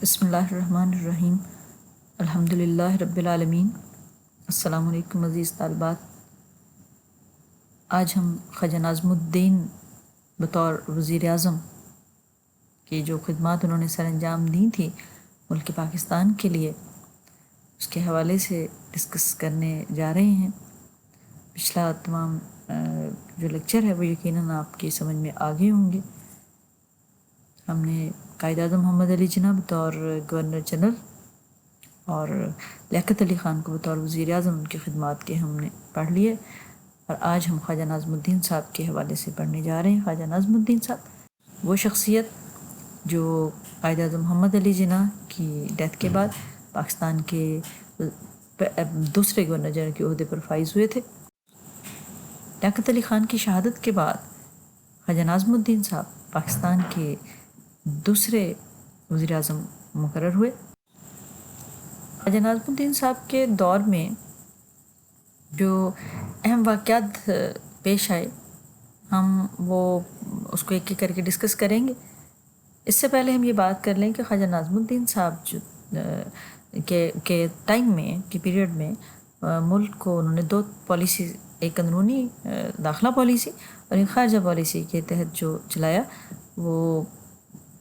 بسم اللہ الرحمن الرحیم الحمدللہ رب العالمین۔ السلام علیکم عزیز طالبات۔ آج ہم خواجہ ناظم الدین بطور وزیر اعظم کی جو خدمات انہوں نے سر انجام دی تھی ملک پاکستان کے لیے، اس کے حوالے سے ڈسکس کرنے جا رہے ہیں۔ پچھلا تمام جو لیکچر ہے وہ یقیناً آپ کی سمجھ میں آگے ہوں گے۔ ہم نے قائد اعظم محمد علی جناح بطور گورنر جنرل اور لیاقت علی خان کو بطور وزیر اعظم ان کی خدمات کے ہم نے پڑھ لیے، اور آج ہم خواجہ ناظم الدین صاحب کے حوالے سے پڑھنے جا رہے ہیں۔ خواجہ ناظم الدین صاحب وہ شخصیت جو قائد اعظم محمد علی جناح کی ڈیتھ کے بعد پاکستان کے دوسرے گورنر جنرل کے عہدے پر فائز ہوئے تھے۔ لیاقت علی خان کی شہادت کے بعد خواجہ ناظم الدین صاحب پاکستان کے دوسرے وزیر اعظم مقرر ہوئے۔ خواجہ ناظم الدین صاحب کے دور میں جو اہم واقعات پیش آئے ہم وہ اس کو ایک ایک کر کے ڈسکس کریں گے۔ اس سے پہلے ہم یہ بات کر لیں کہ خواجہ ناظم الدین صاحب جو کے ٹائم میں کے پیریڈ میں ملک کو انہوں نے دو پالیسی، ایک اندرونی داخلہ پالیسی اور ایک خارجہ پالیسی کے تحت جو چلایا، وہ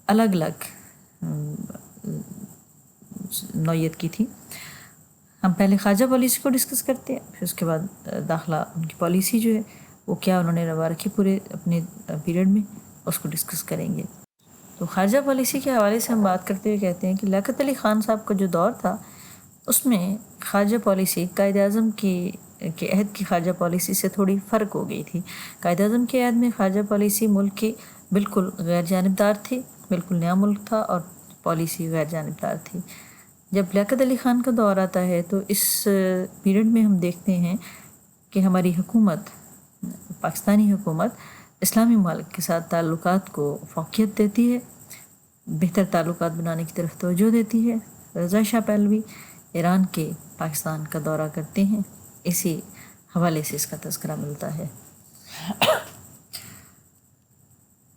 الگ الگ نوعیت کی تھی۔ ہم پہلے خارجہ پالیسی کو ڈسکس کرتے ہیں، پھر اس کے بعد داخلہ ان کی پالیسی جو ہے وہ کیا انہوں نے روا رکھی پورے اپنے پیریڈ میں، اس کو ڈسکس کریں گے۔ تو خارجہ پالیسی کے حوالے سے ہم بات کرتے ہوئے کہتے ہیں کہ لیاقت علی خان صاحب کا جو دور تھا اس میں خارجہ پالیسی قائد اعظم کے عہد کی خارجہ پالیسی سے تھوڑی فرق ہو گئی تھی۔ قائد اعظم کے عہد میں خارجہ پالیسی ملک کی بالکل غیر جانبدار تھی، بالکل نیا ملک تھا اور پالیسی غیر جانبدار تھی۔ جب لیاقت علی خان کا دور آتا ہے تو اس پیریڈ میں ہم دیکھتے ہیں کہ ہماری حکومت، پاکستانی حکومت اسلامی ممالک کے ساتھ تعلقات کو فوقیت دیتی ہے، بہتر تعلقات بنانے کی طرف توجہ دیتی ہے۔ رضا شاہ پہلوی ایران کے پاکستان کا دورہ کرتے ہیں، اسی حوالے سے اس کا تذکرہ ملتا ہے۔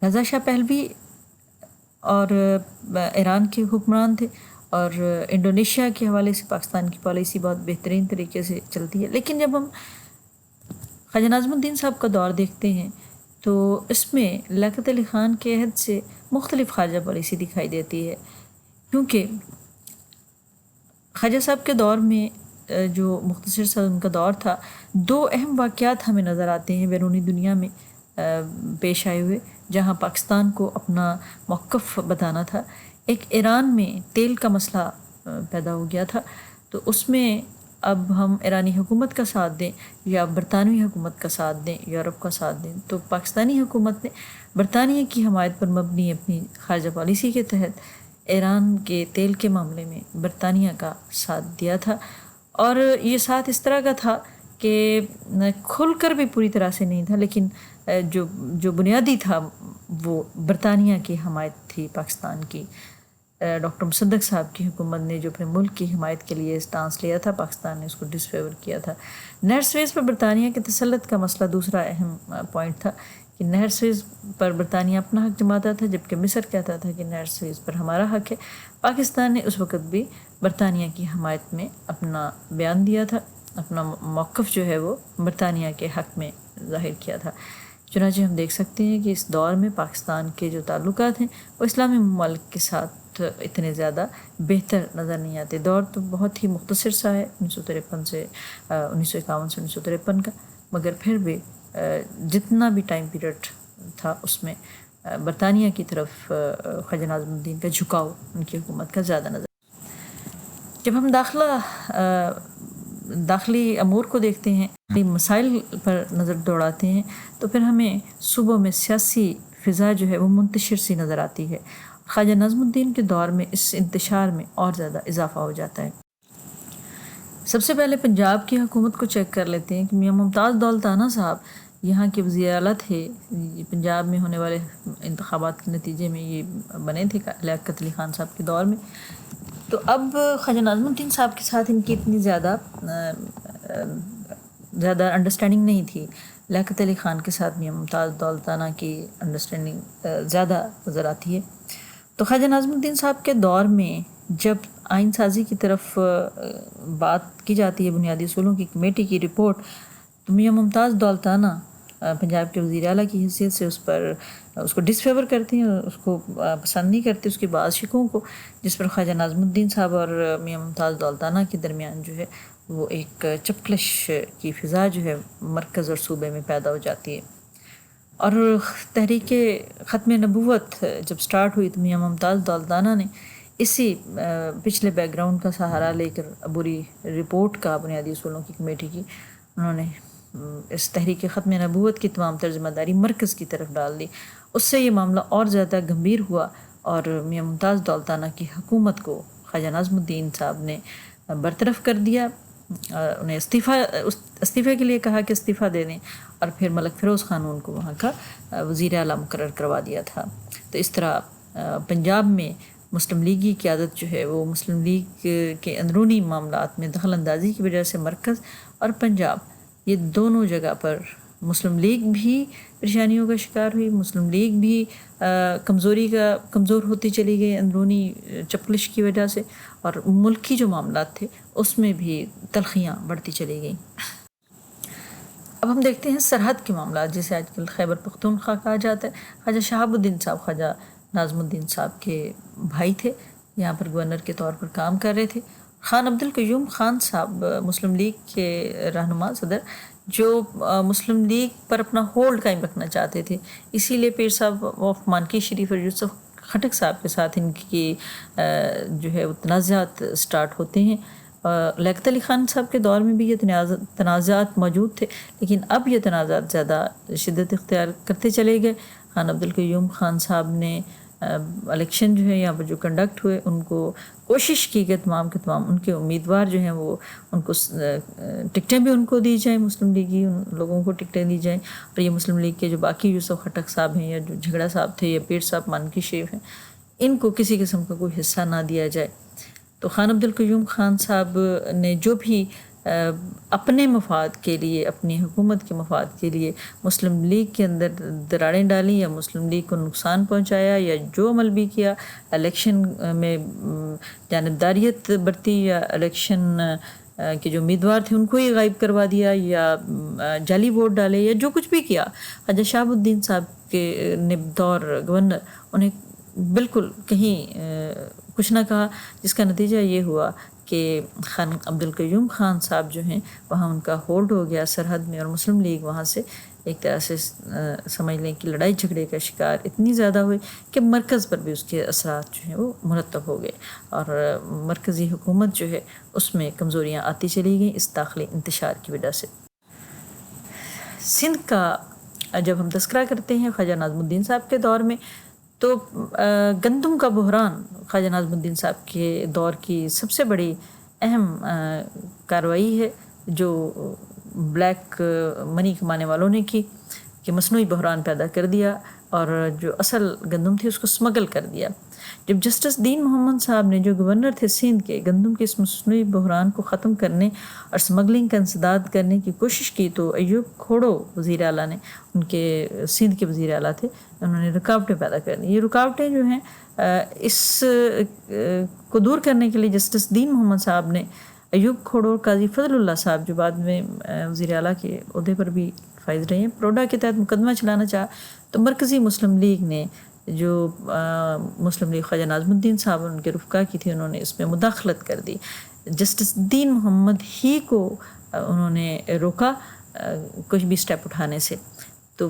رضا شاہ پہلوی اور ایران کے حکمران تھے، اور انڈونیشیا کے حوالے سے پاکستان کی پالیسی بہت بہترین طریقے سے چلتی ہے۔ لیکن جب ہم خواجہ ناظم الدین صاحب کا دور دیکھتے ہیں تو اس میں لیاقت علی خان کے عہد سے مختلف خارجہ پالیسی دکھائی دیتی ہے، کیونکہ خواجہ صاحب کے دور میں جو مختصر سا ان کا دور تھا، دو اہم واقعات ہمیں نظر آتے ہیں بیرونی دنیا میں پیش آئے ہوئے جہاں پاکستان کو اپنا موقف بتانا تھا۔ ایک ایران میں تیل کا مسئلہ پیدا ہو گیا تھا، تو اس میں اب ہم ایرانی حکومت کا ساتھ دیں یا برطانوی حکومت کا ساتھ دیں، یورپ کا ساتھ دیں، تو پاکستانی حکومت نے برطانیہ کی حمایت پر مبنی اپنی خارجہ پالیسی کے تحت ایران کے تیل کے معاملے میں برطانیہ کا ساتھ دیا تھا، اور یہ ساتھ اس طرح کا تھا کہ کھل کر بھی پوری طرح سے نہیں تھا، لیکن جو بنیادی تھا وہ برطانیہ کی حمایت تھی پاکستان کی۔ ڈاکٹر مصدق صاحب کی حکومت نے جو اپنے ملک کی حمایت کے لیے اسٹانس لیا تھا، پاکستان نے اس کو ڈسفیور کیا تھا۔ نہر سویز پر برطانیہ کے تسلط کا مسئلہ دوسرا اہم پوائنٹ تھا کہ نہر سویز پر برطانیہ اپنا حق جماتا تھا، جبکہ مصر کہتا تھا کہ نہر سویز پر ہمارا حق ہے۔ پاکستان نے اس وقت بھی برطانیہ کی حمایت میں اپنا بیان دیا تھا، اپنا موقف جو ہے وہ برطانیہ کے حق میں ظاہر کیا تھا۔ چنانچہ ہم دیکھ سکتے ہیں کہ اس دور میں پاکستان کے جو تعلقات ہیں وہ اسلامی ممالک کے ساتھ اتنے زیادہ بہتر نظر نہیں آتے۔ دور تو بہت ہی مختصر سا ہے، 1953 سے 1951 سے 1953 کا، مگر پھر بھی جتنا بھی ٹائم پیریڈ تھا اس میں برطانیہ کی طرف خواجہ ناظم الدین کا جھکاؤ ان کی حکومت کا زیادہ نظر۔ جب ہم داخلی امور کو دیکھتے ہیں، مسائل پر نظر دوڑاتے ہیں، تو پھر ہمیں صوبوں میں سیاسی فضا جو ہے وہ منتشر سی نظر آتی ہے۔ خواجہ ناظم الدین کے دور میں اس انتشار میں اور زیادہ اضافہ ہو جاتا ہے۔ سب سے پہلے پنجاب کی حکومت کو چیک کر لیتے ہیں کہ میاں ممتاز دولتانہ صاحب یہاں کے وزیر اعلیٰ تھے، پنجاب میں ہونے والے انتخابات کے نتیجے میں یہ بنے تھے لیاقت علی خان صاحب کے دور میں۔ تو اب خواجہ ناظم الدین صاحب کے ساتھ ان کی اتنی زیادہ انڈرسٹینڈنگ نہیں تھی۔ لیاقت علی خان کے ساتھ میاں ممتاز دولتانہ کی انڈرسٹینڈنگ زیادہ نظر آتی ہے۔ تو خواجہ ناظم الدین صاحب کے دور میں جب آئین سازی کی طرف بات کی جاتی ہے بنیادی اصولوں کی کمیٹی کی رپورٹ، تو میاں ممتاز دولتانہ پنجاب کے وزیر اعلیٰ کی حیثیت سے اس کو ڈس فیور کرتے ہیں، اس کو پسند نہیں کرتے اس کے بعض شکوں کو، جس پر خواجہ ناظم الدین صاحب اور میاں ممتاز دولتانہ کے درمیان جو ہے وہ ایک چپکلش کی فضا جو ہے مرکز اور صوبے میں پیدا ہو جاتی ہے۔ اور تحریک ختم نبوت جب سٹارٹ ہوئی تو میاں ممتاز دولتانہ نے اسی پچھلے بیک گراؤنڈ کا سہارا لے کر عبوری رپورٹ کا بنیادی اصولوں کی کمیٹی کی، انہوں نے اس تحریک ختم نبوت کی تمام تر ذمہ داری مرکز کی طرف ڈال دی۔ اس سے یہ معاملہ اور زیادہ گمبھیر ہوا اور میاں ممتاز دولتانہ کی حکومت کو خواجہ ناظم الدین صاحب نے برطرف کر دیا، انہیں استعفے کے لیے کہا کہ استعفیٰ دے دیں، اور پھر ملک فیروز خان ان کو وہاں کا وزیر اعلیٰ مقرر کروا دیا تھا۔ تو اس طرح پنجاب میں مسلم لیگی قیادت جو ہے وہ مسلم لیگ کے اندرونی معاملات میں دخل اندازی کی وجہ سے مرکز اور پنجاب یہ دونوں جگہ پر مسلم لیگ بھی پریشانیوں کا شکار ہوئی، مسلم لیگ بھی کمزور ہوتی چلی گئی اندرونی چپکلش کی وجہ سے، اور ملکی جو معاملات تھے اس میں بھی تلخیاں بڑھتی چلی گئیں۔ اب ہم دیکھتے ہیں سرحد کے معاملات، جسے آج کل خیبر پختونخوا کہا جاتا ہے۔ خواجہ شہاب الدین صاحب خواجہ ناظم الدین صاحب کے بھائی تھے، یہاں پر گورنر کے طور پر کام کر رہے تھے۔ خان عبد القیوم خان صاحب مسلم لیگ کے رہنما صدر، جو مسلم لیگ پر اپنا ہولڈ قائم رکھنا چاہتے تھے، اسی لیے پیر صاحب آف مانکی شریف اور یوسف خٹک صاحب کے ساتھ ان کی جو ہے تنازعات سٹارٹ ہوتے ہیں۔ لیاقت علی خان صاحب کے دور میں بھی یہ تنازعات موجود تھے، لیکن اب یہ تنازعات زیادہ شدت اختیار کرتے چلے گئے۔ خان عبد القیوم خان صاحب نے الیکشن جو ہے یہاں پر جو کنڈکٹ ہوئے، ان کو کوشش کی کہ تمام کے تمام ان کے امیدوار جو ہیں وہ ان کو ٹکٹیں بھی ان کو دی جائیں، مسلم لیگی ان لوگوں کو ٹکٹیں دی جائیں، اور یہ مسلم لیگ کے جو باقی یوسف خٹک صاحب ہیں یا جو جھگڑا صاحب تھے یا پیر صاحب مانکی شریف ہیں، ان کو کسی قسم کا کوئی حصہ نہ دیا جائے۔ تو خان عبد القیوم خان صاحب نے جو بھی اپنے مفاد کے لیے، اپنی حکومت کے مفاد کے لیے مسلم لیگ کے اندر دراڑیں ڈالیں یا مسلم لیگ کو نقصان پہنچایا، یا جو عمل بھی کیا، الیکشن میں جانبداریت برتی یا الیکشن کے جو امیدوار تھے ان کو ہی غائب کروا دیا یا جعلی ووٹ ڈالے یا جو کچھ بھی کیا، خواجہ شہاب الدین صاحب کے نے بطور گورنر انہیں بالکل کہیں کچھ نہ کہا، جس کا نتیجہ یہ ہوا کہ خان عبد القیوم خان صاحب جو ہیں وہاں ان کا ہولڈ ہو گیا سرحد میں، اور مسلم لیگ وہاں سے ایک طرح سے سمجھ لیں کہ لڑائی جھگڑے کا شکار اتنی زیادہ ہوئی کہ مرکز پر بھی اس کے اثرات جو ہیں وہ مرتب ہو گئے، اور مرکزی حکومت جو ہے اس میں کمزوریاں آتی چلی گئیں اس داخلی انتشار کی وجہ سے۔ سندھ کا جب ہم تذکرہ کرتے ہیں خواجہ ناظم الدین صاحب کے دور میں، تو گندم کا بحران خواجہ ناظم الدین صاحب کے دور کی سب سے بڑی اہم کارروائی ہے جو بلیک منی کمانے والوں نے کی، کہ مصنوعی بحران پیدا کر دیا اور جو اصل گندم تھی اس کو سمگل کر دیا۔ جب جسٹس دین محمد صاحب نے جو گورنر تھے سندھ کے، گندم کے اس مصنوعی بحران کو ختم کرنے اور سمگلنگ کا انسداد کرنے کی کوشش کی، تو ایوب کھوڑو وزیر اعلیٰ نے، ان کے سندھ کے وزیر اعلیٰ تھے، انہوں نے رکاوٹیں پیدا کر دی۔ یہ رکاوٹیں جو ہیں اس کو دور کرنے کے لیے جسٹس دین محمد صاحب نے ایوب کھوڑو اور قاضی فضل اللہ صاحب، جو بعد میں وزیر اعلیٰ کے عہدے پر بھی فائز رہے ہیں، پروڈا کے تحت مقدمہ چلانا چاہا، تو مرکزی مسلم لیگ نے جو مسلم لیگ خواجہ ناظم الدین صاحب ان کے رفقا کی تھی، انہوں نے اس میں مداخلت کر دی۔ جسٹس دین محمد ہی کو انہوں نے روکا کچھ بھی سٹیپ اٹھانے سے۔ تو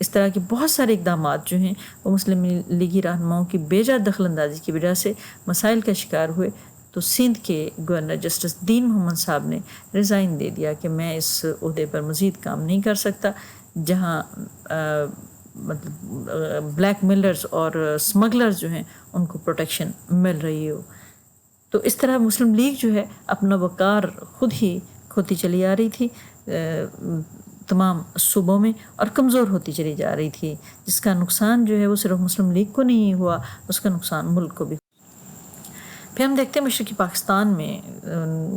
اس طرح کے بہت سارے اقدامات جو ہیں وہ مسلم لیگی رہنماؤں کی بے جا دخل اندازی کی وجہ سے مسائل کا شکار ہوئے۔ تو سندھ کے گورنر جسٹس دین محمد صاحب نے ریزائن دے دیا کہ میں اس عہدے پر مزید کام نہیں کر سکتا، جہاں بلیک میلرز اور سمگلرز جو ہیں ان کو پروٹیکشن مل رہی ہو۔ تو اس طرح مسلم لیگ جو ہے اپنا وقار خود ہی کھوتی چلی آ رہی تھی تمام صوبوں میں، اور کمزور ہوتی چلی جا رہی تھی، جس کا نقصان جو ہے وہ صرف مسلم لیگ کو نہیں ہوا، اس کا نقصان ملک کو بھی۔ پھر ہم دیکھتے ہیں مشرقی پاکستان میں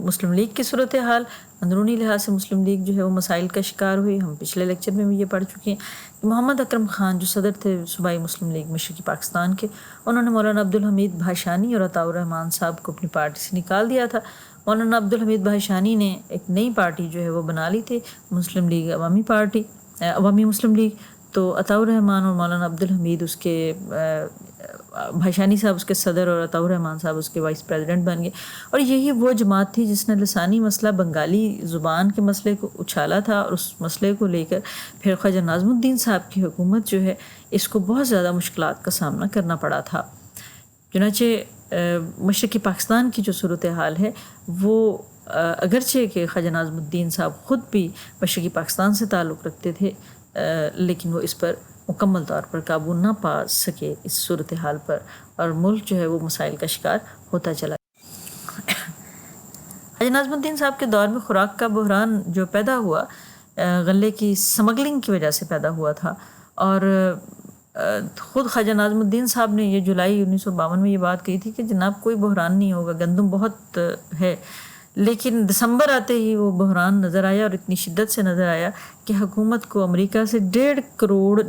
مسلم لیگ کی صورتحال. اندرونی لحاظ سے مسلم لیگ جو ہے وہ مسائل کا شکار ہوئی. ہم پچھلے لیکچر میں بھی یہ پڑھ چکے ہیں کہ محمد اکرم خان جو صدر تھے صوبائی مسلم لیگ مشرقی پاکستان کے، انہوں نے مولانا عبدالحمید بھاشانی اور عطاء الرحمن صاحب کو اپنی پارٹی سے نکال دیا تھا. مولانا عبدالحمید بھاشانی نے ایک نئی پارٹی جو ہے وہ بنا لی تھی، مسلم لیگ عوامی پارٹی، عوامی مسلم لیگ. تو عطاء الرحمن اور مولانا عبدالحمید اس کے بھاشانی صاحب اس کے صدر اور عطاء الرحمن صاحب اس کے وائس پریزیڈنٹ بن گئے. اور یہی وہ جماعت تھی جس نے لسانی مسئلہ بنگالی زبان کے مسئلے کو اچھالا تھا، اور اس مسئلے کو لے کر پھر خواجہ ناظم الدین صاحب کی حکومت جو ہے اس کو بہت زیادہ مشکلات کا سامنا کرنا پڑا تھا. چنانچہ مشرقی پاکستان کی جو صورتحال ہے وہ اگرچہ کہ خواجہ ناظم الدین صاحب خود بھی مشرقی پاکستان سے تعلق رکھتے تھے، لیکن وہ اس پر مکمل طور پر قابو نہ پا سکے اس صورتحال پر، اور ملک جو ہے وہ مسائل کا شکار ہوتا چلا. خواجہ ناظم الدین صاحب کے دور میں خوراک کا بحران جو پیدا ہوا غلے کی سمگلنگ کی وجہ سے پیدا ہوا تھا. اور خود خواجہ ناظم الدین صاحب نے یہ جولائی 1952 میں یہ بات کہی تھی کہ جناب کوئی بحران نہیں ہوگا، گندم بہت ہے. لیکن دسمبر آتے ہی وہ بحران نظر آیا، اور اتنی شدت سے نظر آیا کہ حکومت کو امریکہ سے $1.5 کروڑ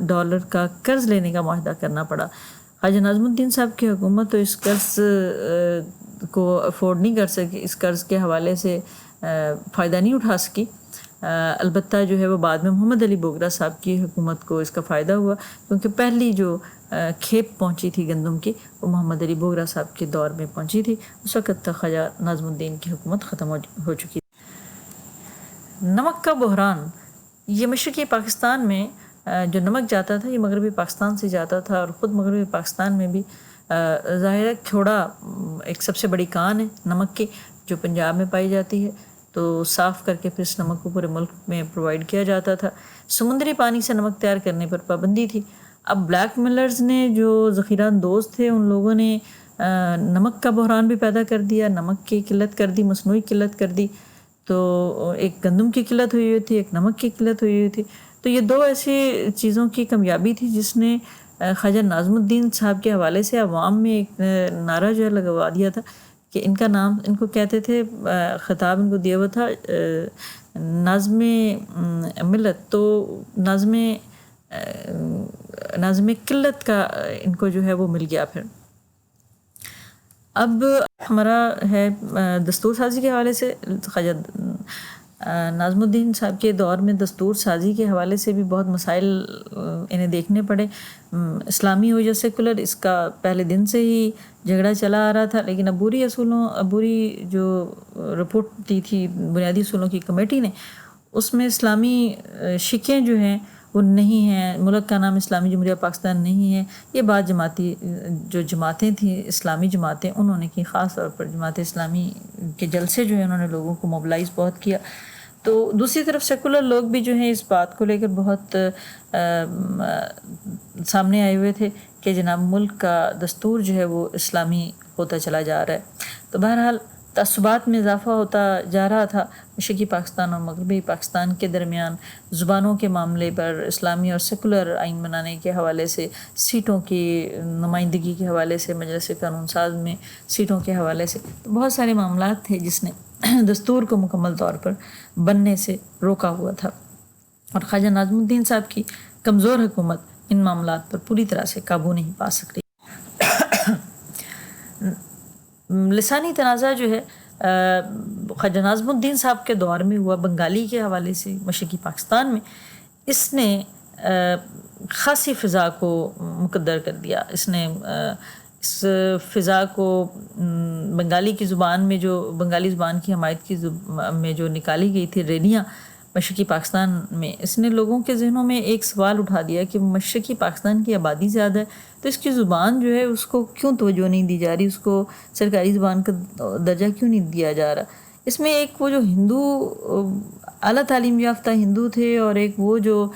کا قرض لینے کا معاہدہ کرنا پڑا. خواجہ ناظم الدین صاحب کی حکومت تو اس قرض کو افورڈ نہیں کر سکی، اس قرض کے حوالے سے فائدہ نہیں اٹھا سکی. البتہ جو ہے وہ بعد میں محمد علی بوگرا صاحب کی حکومت کو اس کا فائدہ ہوا، کیونکہ پہلی جو کھیپ پہنچی تھی گندم کی وہ محمد علی بوگرا صاحب کے دور میں پہنچی تھی. اس وقت تک خواجہ ناظم الدین کی حکومت ختم ہو چکی تھی. نمک کا بحران، یہ مشرقی پاکستان میں جو نمک جاتا تھا یہ مغربی پاکستان سے جاتا تھا، اور خود مغربی پاکستان میں بھی ظاہر ہے کھوڑا ایک سب سے بڑی کان ہے نمک کی جو پنجاب میں پائی جاتی ہے، تو صاف کر کے پھر اس نمک کو پورے ملک میں پرووائڈ کیا جاتا تھا. سمندری پانی سے نمک تیار کرنے پر پابندی تھی. اب بلیک ملرز نے جو ذخیرہ اندوز تھے ان لوگوں نے نمک کا بحران بھی پیدا کر دیا، نمک کی قلت کر دی، مصنوعی قلت کر دی. تو ایک گندم کی قلت ہوئی ہوئی تھی، ایک نمک کی قلت ہوئی ہوئی تھی. تو یہ دو ایسی چیزوں کی کامیابی تھی جس نے خواجہ ناظم الدین صاحب کے حوالے سے عوام میں ایک نعرہ جو ہے لگوا دیا تھا کہ ان کا نام، ان کو کہتے تھے، خطاب ان کو دیا ہوا تھا ناظم ملت. تو ناظم قلت کا ان کو جو ہے وہ مل گیا. پھر اب ہمارا ہے دستور سازی کے حوالے سے. خواجہ ناظم الدین صاحب کے دور میں دستور سازی کے حوالے سے بھی بہت مسائل انہیں دیکھنے پڑے. اسلامی ہو یا سیکولر، اس کا پہلے دن سے ہی جھگڑا چلا آ رہا تھا، لیکن عبوری جو رپورٹ دی تھی بنیادی اصولوں کی کمیٹی نے، اس میں اسلامی شقیں جو ہیں وہ نہیں ہیں، ملک کا نام اسلامی جمہوریہ پاکستان نہیں ہے. یہ بات جو جماعتیں تھیں اسلامی جماعتیں انہوں نے کی، خاص طور پر جماعت اسلامی کے جلسے جو ہیں انہوں نے لوگوں کو موبلائز بہت کیا. تو دوسری طرف سیکولر لوگ بھی جو ہیں اس بات کو لے کر بہت سامنے آئے ہوئے تھے کہ جناب ملک کا دستور جو ہے وہ اسلامی ہوتا چلا جا رہا ہے. تو بہرحال تعصبات میں اضافہ ہوتا جا رہا تھا مشرقی پاکستان اور مغربی پاکستان کے درمیان. زبانوں کے معاملے پر، اسلامی اور سیکولر آئین بنانے کے حوالے سے، سیٹوں کی نمائندگی کے حوالے سے، مجلس قانون ساز میں سیٹوں کے حوالے سے، تو بہت سارے معاملات تھے جس نے دستور کو مکمل طور پر بننے سے روکا ہوا تھا. اور خواجہ ناظم الدین صاحب کی کمزور حکومت ان معاملات پر پوری طرح سے قابو نہیں پا سکتی. لسانی تنازع جو ہے خواجہ ناظم الدین صاحب کے دور میں ہوا بنگالی کے حوالے سے مشرقی پاکستان میں، اس نے خاصی فضا کو مقدر کر دیا. اس نے اس فضا کو بنگالی کی زبان میں، جو بنگالی زبان کی حمایت کی میں جو نکالی گئی تھی ریلیاں مشرقی پاکستان میں، اس نے لوگوں کے ذہنوں میں ایک سوال اٹھا دیا کہ مشرقی پاکستان کی آبادی زیادہ ہے تو اس کی زبان جو ہے اس کو کیوں توجہ نہیں دی جا رہی، اس کو سرکاری زبان کا درجہ کیوں نہیں دیا جا رہا. اس میں ایک وہ جو ہندو اعلیٰ تعلیم یافتہ ہندو تھے، اور ایک وہ جو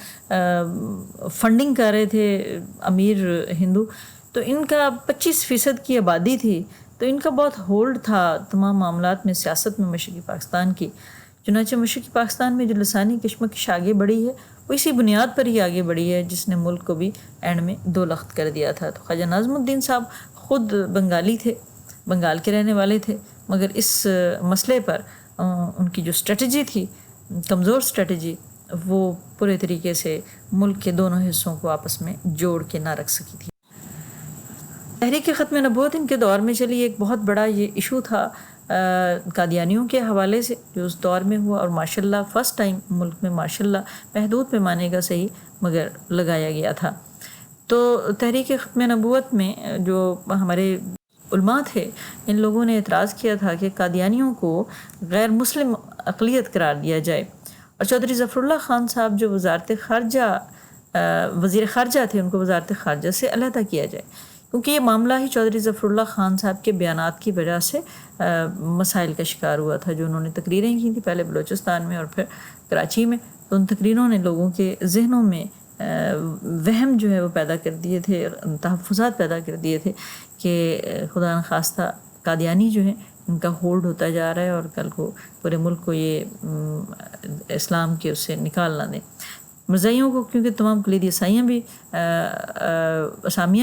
فنڈنگ کر رہے تھے امیر ہندو، تو ان کا 25% کی آبادی تھی، تو ان کا بہت ہولڈ تھا تمام معاملات میں، سیاست میں مشرقی پاکستان کی. چنانچہ مشرقی پاکستان میں جو لسانی کشمکش آگے بڑھی ہے وہ اسی بنیاد پر ہی آگے بڑھی ہے جس نے ملک کو بھی اینڈ میں دو لخت کر دیا تھا. تو خواجہ ناظم الدین صاحب خود بنگالی تھے، بنگال کے رہنے والے تھے، مگر اس مسئلے پر ان کی جو اسٹریٹجی تھی، کمزور اسٹریٹجی، وہ پورے طریقے سے ملک کے دونوں حصوں کو آپس میں جوڑ کے نہ رکھ سکی تھی۔ تحریک ختم نبوت ان کے دور میں چلی، ایک بہت بڑا یہ ایشو تھا قادیانیوں کے حوالے سے جو اس دور میں ہوا، اور ماشاءاللہ فرسٹ ٹائم ملک میں ماشاءاللہ محدود پیمانے کا صحیح مگر لگایا گیا تھا۔ تو تحریک ختم نبوت میں جو ہمارے علماء تھے، ان لوگوں نے اعتراض کیا تھا کہ قادیانیوں کو غیر مسلم اقلیت قرار دیا جائے، اور چودھری ظفر اللہ خان صاحب جو وزیر خارجہ تھے، ان کو وزارت خارجہ سے علیحدہ کیا جائے، کیونکہ یہ معاملہ ہی چودھری ظفر اللہ خان صاحب کے بیانات کی وجہ سے مسائل کا شکار ہوا تھا۔ جو انہوں نے تقریریں کی تھیں پہلے بلوچستان میں اور پھر کراچی میں، تو ان تقریروں نے لوگوں کے ذہنوں میں وہم جو ہے وہ پیدا کر دیے تھے، تحفظات پیدا کر دیے تھے کہ خدا نخواستہ قادیانی جو ہیں ان کا ہولڈ ہوتا جا رہا ہے، اور کل کو پورے ملک کو یہ اسلام کے اس سے نکال نہ دیں۔ مرزائیوں کو، کیونکہ تمام کلیدی اسامیاں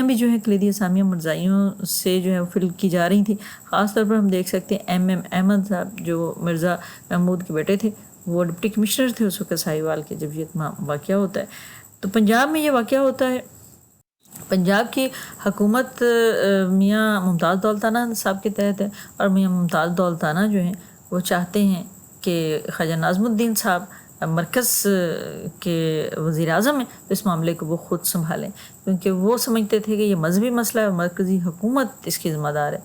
بھی جو ہیں کلیدی اسامیاں مرزائیوں سے جو ہے فل کی جا رہی تھیں۔ خاص طور پر ہم دیکھ سکتے ہیں ایم احمد صاحب جو مرزا محمود کے بیٹے تھے، وہ ڈپٹی کمشنر تھے اس وقت ساہیوال کے جب یہ واقعہ ہوتا ہے۔ تو پنجاب میں یہ واقعہ ہوتا ہے، پنجاب کی حکومت میاں ممتاز دولتانہ صاحب کے تحت ہے، اور میاں ممتاز دولتانہ جو ہیں وہ چاہتے ہیں کہ خواجہ ناظم الدین صاحب مرکز کے وزیر اعظم ہیں، تو اس معاملے کو وہ خود سنبھالیں، کیونکہ وہ سمجھتے تھے کہ یہ مذہبی مسئلہ ہے اور مرکزی حکومت اس کی ذمہ دار ہے،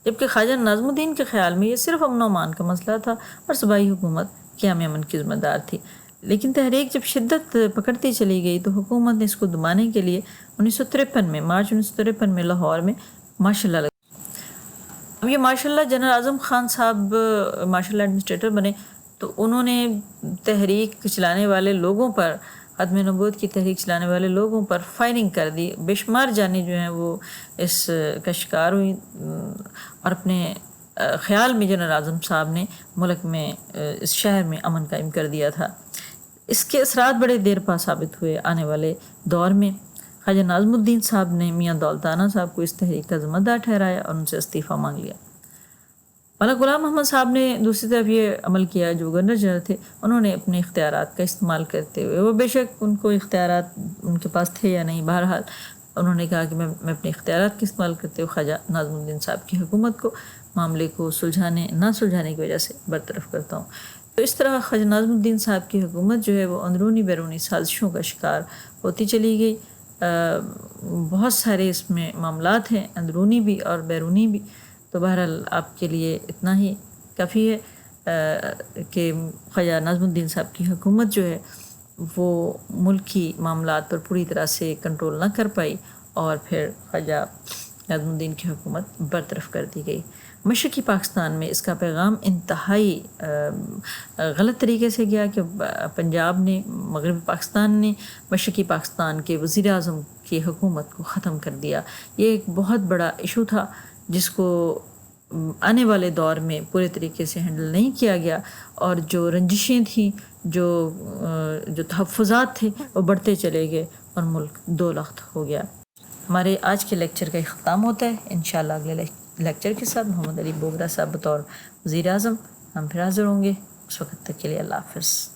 جبکہ خواجہ ناظم الدین کے خیال میں یہ صرف امن و امان کا مسئلہ تھا اور صوبائی حکومت قیام امن کی ذمہ دار تھی۔ لیکن تحریک جب شدت پکڑتی چلی گئی تو حکومت نے اس کو دبانے کے لیے 1953 میں مارچ 1953 میں لاہور میں مارشل لا لگا۔ اب یہ martial law general Azam Khan صاحب مارشل لا ایڈمنسٹریٹر بنے، تو انہوں نے تحریک چلانے والے لوگوں پر، ختم نبوت کی تحریک چلانے والے لوگوں پر فائرنگ کر دی، بے شمار جانیں جو ہیں وہ اس کا شکار ہوئی، اور اپنے خیال میں جنرل اعظم صاحب نے ملک میں اس شہر میں امن قائم کر دیا تھا۔ اس کے اثرات بڑے دیر پا ثابت ہوئے آنے والے دور میں۔ خواجہ ناظم الدین صاحب نے میاں دولتانہ صاحب کو اس تحریک کا ذمہ دار ٹھہرایا اور ان سے استعفیٰ مانگ لیا۔ مولانا غلام محمد صاحب نے دوسری طرف یہ عمل کیا، جو گورنر جنرل تھے، انہوں نے اپنے اختیارات کا استعمال کرتے ہوئے، وہ بے شک ان کو اختیارات ان کے پاس تھے یا نہیں، بہرحال انہوں نے کہا کہ میں اپنے اختیارات کا استعمال کرتے ہوئے خواجہ ناظم الدین صاحب کی حکومت کو معاملے کو نہ سلجھانے کی وجہ سے برطرف کرتا ہوں۔ تو اس طرح خواجہ ناظم الدین صاحب کی حکومت جو ہے وہ اندرونی بیرونی سازشوں کا شکار ہوتی چلی گئی۔ بہت سارے اس میں معاملات ہیں، اندرونی بھی اور بیرونی بھی۔ تو بہرحال آپ کے لیے اتنا ہی کافی ہے کہ خواجہ ناظم الدین صاحب کی حکومت جو ہے وہ ملکی معاملات پر پوری طرح سے کنٹرول نہ کر پائی، اور پھر خواجہ ناظم الدین کی حکومت برطرف کر دی گئی۔ مشرقی پاکستان میں اس کا پیغام انتہائی غلط طریقے سے گیا کہ پنجاب نے، مغربی پاکستان نے مشرقی پاکستان کے وزیر اعظم کی حکومت کو ختم کر دیا۔ یہ ایک بہت بڑا ایشو تھا جس کو آنے والے دور میں پورے طریقے سے ہینڈل نہیں کیا گیا، اور جو رنجشیں تھیں، جو تحفظات تھے، وہ بڑھتے چلے گئے اور ملک دو لخت ہو گیا۔ ہمارے آج کے لیکچر کا اختتام ہوتا ہے۔ انشاءاللہ اگلے لیکچر کے ساتھ محمد علی بوگرا صاحب بطور وزیر اعظم ہم پھر حاضر ہوں گے۔ اس وقت تک کے لیے اللہ حافظ۔